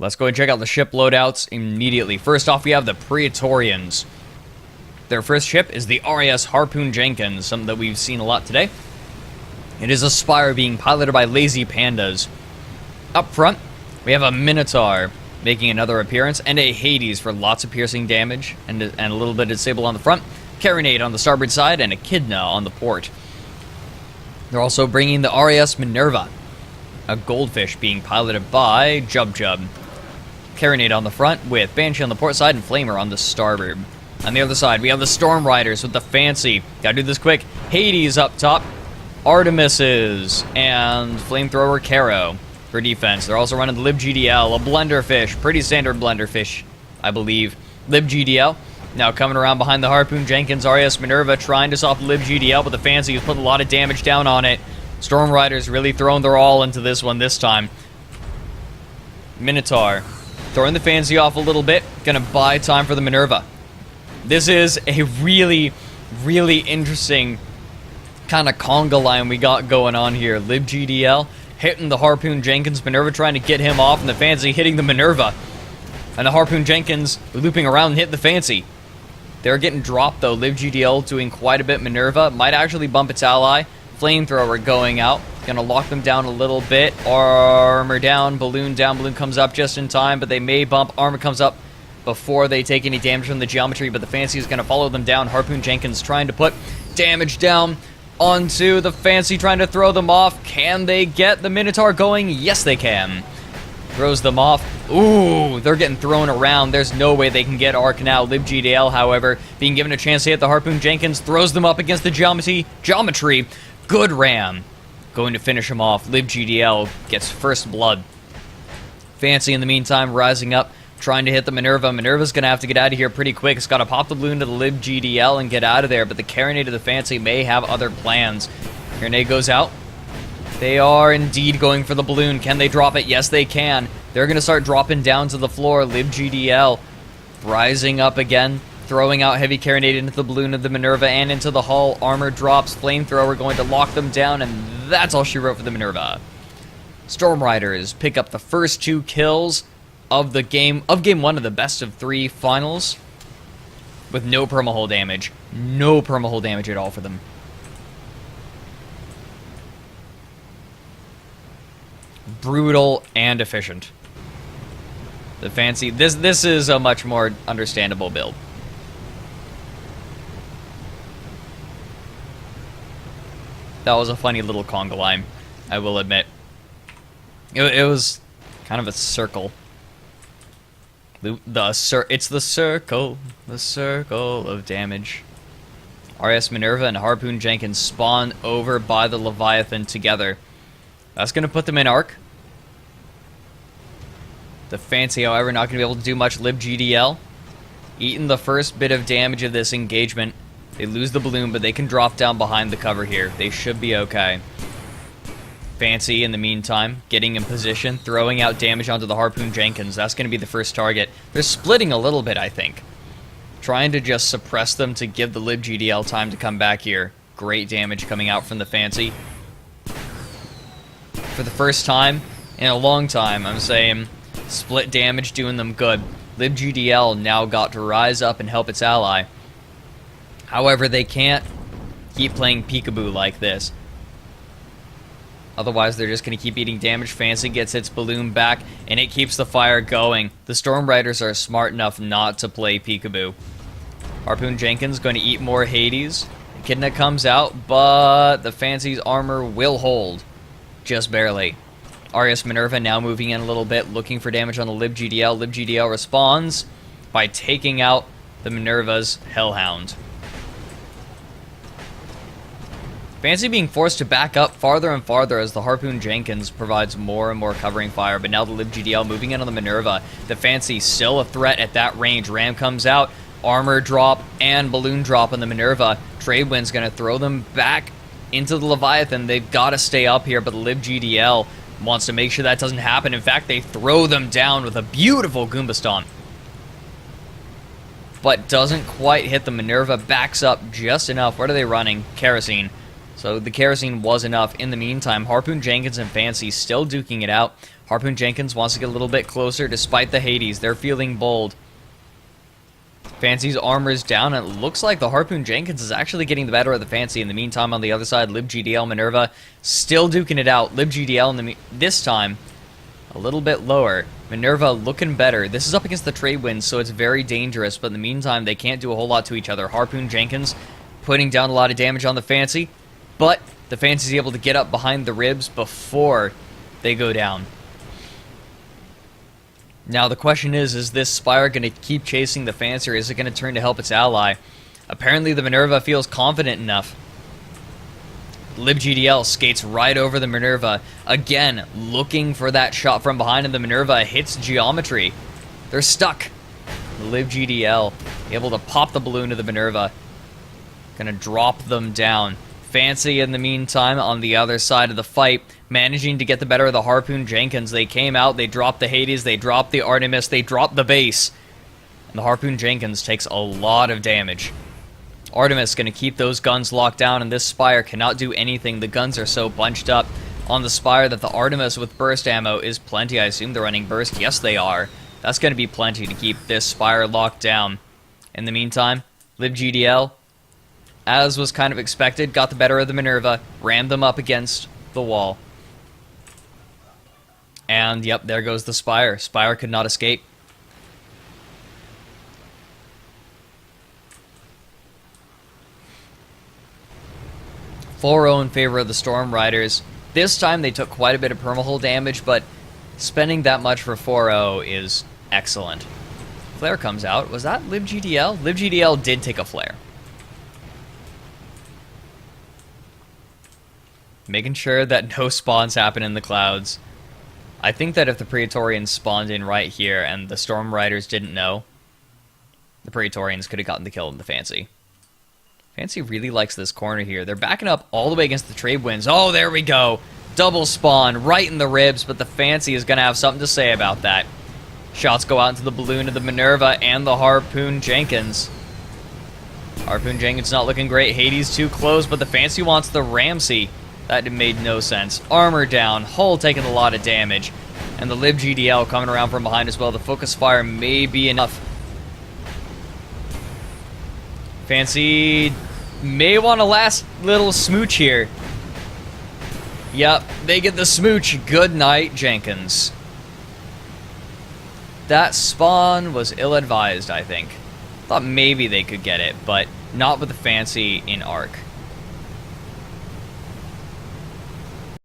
Let's go and check out the ship loadouts immediately. First off, we have the Praetorians. Their first ship is the RAS Harpoon Jenkins, something that we've seen a lot today. It is a Spire being piloted by lazy pandas. Up front, we have a Minotaur making another appearance, and a Hades for lots of piercing damage, and a little bit of disable on the front, Carronade on the starboard side, and Echidna on the port. They're also bringing the RAS Minerva, a goldfish being piloted by Jub Jub. Carronade on the front with Banshee on the port side and Flamer on the starboard. On the other side, we have the Storm Riders with the fancy, gotta do this quick, Hades up top, Artemises, and Flamethrower Caro for defense. They're also running the LibGDL, a Blenderfish, pretty standard Blenderfish, I believe. LibGDL, now coming around behind the Harpoon Jenkins, RAS Minerva trying to stop LibGDL, but the fancy has put a lot of damage down on it. Storm Riders really throwing their all into this one this time. Minotaur throwing the fancy off a little bit, gonna buy time for the Minerva. This is a really, really interesting kind of conga line we got going on here. LibGDL hitting the Harpoon Jenkins, Minerva trying to get him off, and the fancy hitting the Minerva. And the Harpoon Jenkins looping around and hitting the fancy. They're getting dropped though. LibGDL doing quite a bit. Minerva might actually bump its ally. Flamethrower going out. Gonna lock them down a little bit. Armor down, balloon comes up just in time, but they may bump. Armor comes up before they take any damage from the geometry, but the fancy is gonna follow them down. Harpoon Jenkins trying to put damage down onto the fancy, trying to throw them off. Can they get the Minotaur going? Yes, they can. Throws them off. Ooh, they're getting thrown around. There's no way they can get Arc now. LibGDL, however, being given a chance to hit the Harpoon Jenkins, throws them up against the geometry. Good ram. Going to finish him off. LibGDL gets first blood. Fancy, in the meantime, rising up, trying to hit the Minerva. Minerva's going to have to get out of here pretty quick. It's got to pop the balloon to the LibGDL and get out of there, but the Carronade of the Fancy may have other plans. Carronade goes out. They are indeed going for the balloon. Can they drop it? Yes, they can. They're going to start dropping down to the floor. LibGDL rising up again, throwing out heavy Carronade into the balloon of the Minerva and into the hull. Armor drops. Flamethrower going to lock them down, and that's all she wrote for the Minerva. Storm Riders pick up the first 2 kills of the game one of the best of 3 finals with no permahull damage. No permahull damage at all for them. Brutal and efficient. The fancy, this is a much more understandable build. That was a funny little conga line, I will admit. It was kind of a circle. It's the circle of damage. RAS Minerva and Harpoon Jenkins spawn over by the Leviathan together. That's going to put them in arc. The fancy, however, not going to be able to do much. LibGDL eating the first bit of damage of this engagement. They lose the balloon, but they can drop down behind the cover here. They should be okay. Fancy, in the meantime, getting in position, throwing out damage onto the Harpoon Jenkins. That's going to be the first target. They're splitting a little bit, I think. Trying to just suppress them to give the LibGDL time to come back here. Great damage coming out from the fancy. For the first time in a long time, I'm saying split damage doing them good. LibGDL now got to rise up and help its ally. However, they can't keep playing peekaboo like this. Otherwise, they're just going to keep eating damage. Fancy gets its balloon back, and it keeps the fire going. The Storm Riders are smart enough not to play peekaboo. Harpoon Jenkins going to eat more Hades. Echidna comes out, but the Fancy's armor will hold. Just barely. RAS Minerva now moving in a little bit, looking for damage on the LibGDL. LibGDL responds by taking out the Minerva's Hellhound. Fancy being forced to back up farther and farther as the Harpoon Jenkins provides more and more covering fire, but now the LibGDL moving in on the Minerva. The Fancy still a threat at that range. Ram comes out, armor drop, and balloon drop on the Minerva. Tradewind's going to throw them back into the Leviathan. They've got to stay up here, but the LibGDL wants to make sure that doesn't happen. In fact, they throw them down with a beautiful Goomba Stomp. But doesn't quite hit the Minerva. Backs up just enough. What are they running? Kerosene. So the kerosene was enough. In the meantime, Harpoon Jenkins and Fancy still duking it out. Harpoon Jenkins wants to get a little bit closer despite the Hades. They're feeling bold. Fancy's armor is down, and it looks like the Harpoon Jenkins is actually getting the better of the Fancy. In the meantime, on the other side, LibGDL Minerva still duking it out. LibGDL this time a little bit lower. Minerva looking better. This is up against the trade winds, so it's very dangerous, but in the meantime, they can't do a whole lot to each other. Harpoon Jenkins putting down a lot of damage on the Fancy, but the Fancy's able to get up behind the ribs before they go down. Now the question is this Spire going to keep chasing the Fancy, or is it going to turn to help its ally? Apparently the Minerva feels confident enough. LibGDL skates right over the Minerva, again looking for that shot from behind, and the Minerva hits geometry. They're stuck. LibGDL able to pop the balloon to the Minerva. Gonna drop them down. Fancy in the meantime on the other side of the fight, managing to get the better of the Harpoon Jenkins. They came out, they dropped the Hades, they dropped the Artemis, they dropped the base. And the Harpoon Jenkins takes a lot of damage. Artemis going to keep those guns locked down, and this Spire cannot do anything. The guns are so bunched up on the Spire that the Artemis with burst ammo is plenty. I assume they're running burst. Yes, they are. That's going to be plenty to keep this Spire locked down. In the meantime, LibGDL, as was kind of expected, got the better of the Minerva, rammed them up against the wall. And, yep, there goes the Spire. Spire could not escape. 4-0 in favor of the Storm Riders. This time they took quite a bit of permahull damage, but spending that much for 4-0 is excellent. Flare comes out. Was that LibGDL? LibGDL did take a flare. Making sure that no spawns happen in the clouds. I think that if the Praetorians spawned in right here and the Storm Riders didn't know, the Praetorians could have gotten the kill in the Fancy. Fancy really likes this corner here. They're backing up all the way against the trade winds. Oh, there we go. Double spawn right in the ribs, but the Fancy is going to have something to say about that. Shots go out into the balloon of the Minerva and the Harpoon Jenkins. Harpoon Jenkins not looking great. Hades too close, but the Fancy wants the Ramsey. That made no sense. Armor down. Hull taking a lot of damage. And the LibGDL coming around from behind as well. The focus fire may be enough. Fancy may want a last little smooch here. Yep, they get the smooch. Good night, Jenkins. That spawn was ill-advised, I think. Thought maybe they could get it, but not with the Fancy in arc.